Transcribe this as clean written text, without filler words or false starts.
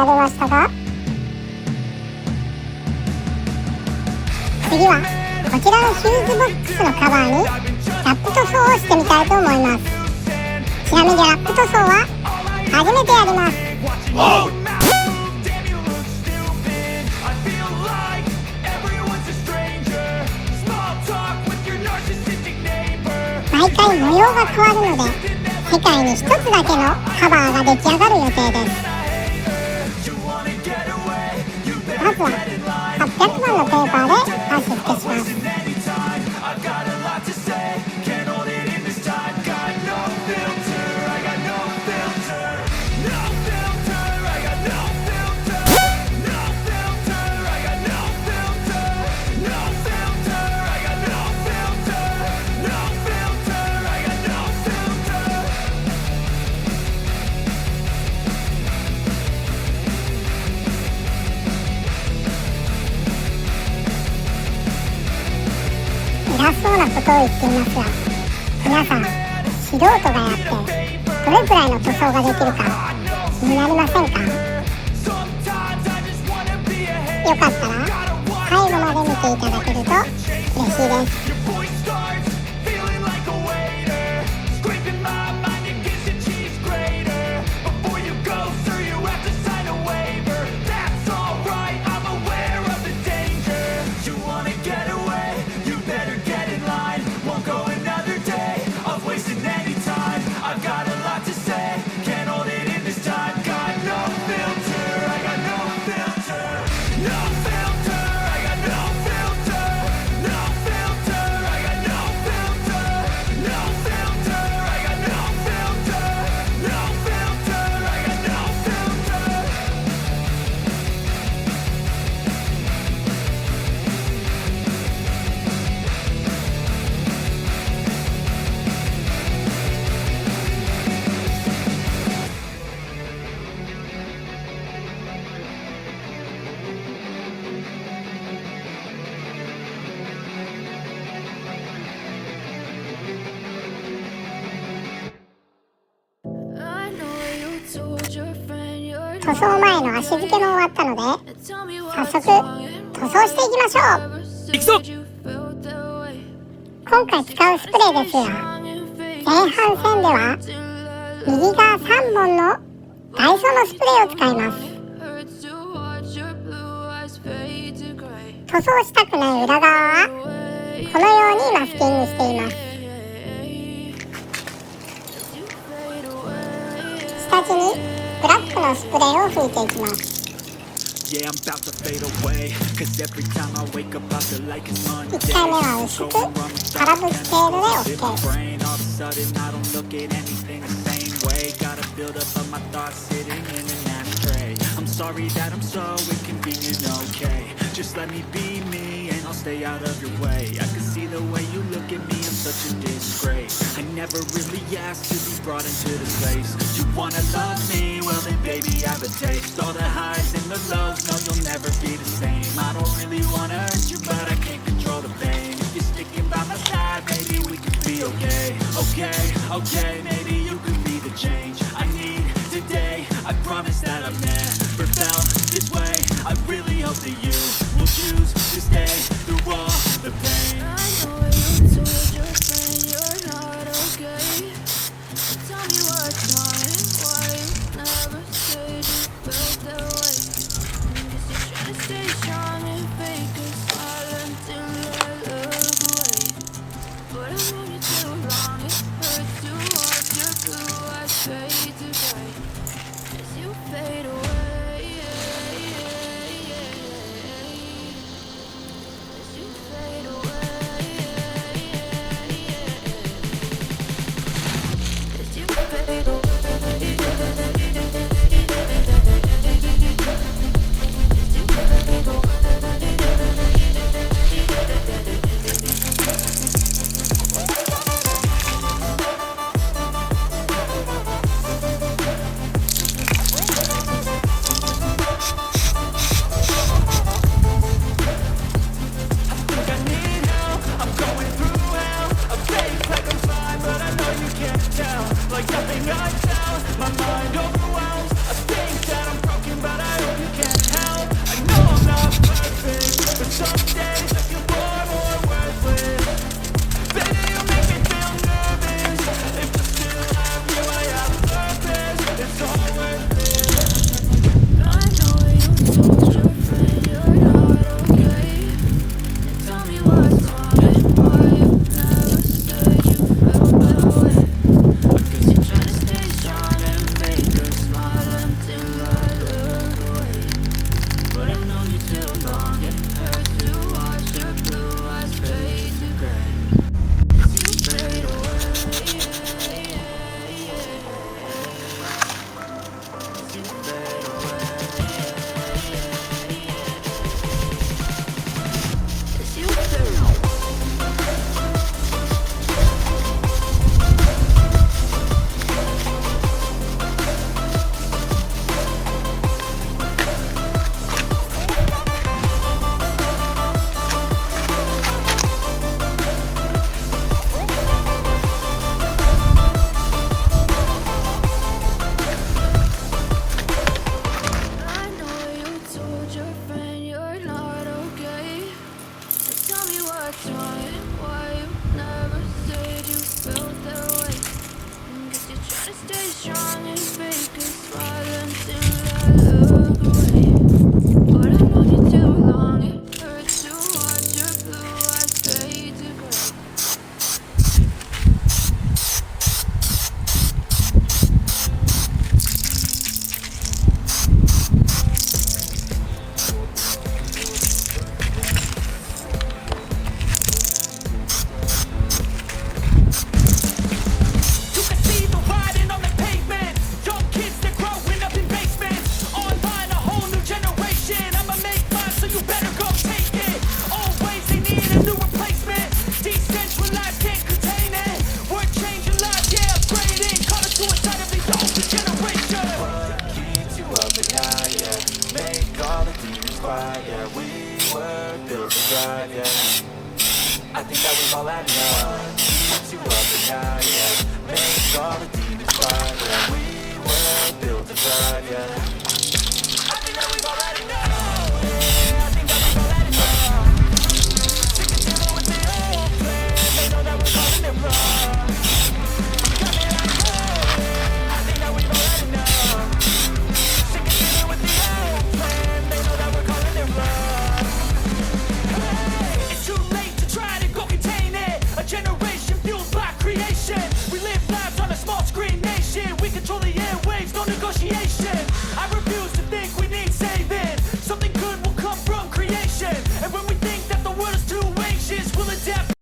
れましたか？次はこちらのヒューズボックスのカバーにラップ塗装をしてみたいと思います。ちなみにラップ塗装は初めてやります。毎回模様が変わるので世界に一つだけのカバーが出来上がる予定です。まずは800番のペーパーで足付けします。偉そうなことを言っていますが、皆さん素人がやってどれくらいの塗装ができるか気になりませんか？よかったら最後まで見ていただけると嬉しいです。塗装前の足付けも終わったので早速塗装していきましょう。いくぞ。今回使うスプレーですが、前半戦では右側3本のダイソーのスプレーを使います。塗装したくない裏側はこのようにマスキングしています。下地にブラックのスプレーを吹いていきます。1回目は薄く空拭き程度で OK。 Just let me be me and I'll stay out of your way. I can see the way you look at me, I'm such a disgrace. I never really asked to be brought into this place. You wanna love me? Well then baby I have a taste. All the highs and the lows, no you'll never be the same. I don't really wanna hurt you but I can't control the pain. If you're sticking by my side, maybe we could be okay. Okay, maybe you could be the change I need today. I promise that I've never felt this way. I really hope that you will choose to stay through all the pain. I know you told your friend you're not okay. Tell me what's wrong and why you never said you felt that way. Guess you're trying to stay strong and fake a smile until I look away. But I know you're too wrong, it hurts too hard. Make all the demons quiet, yeah. We were built to thrive, yeah. I think that we've all had enough. Keeps you up at night, yeah. Make all the demons quiet, yeah. We were built to thrive, yeah.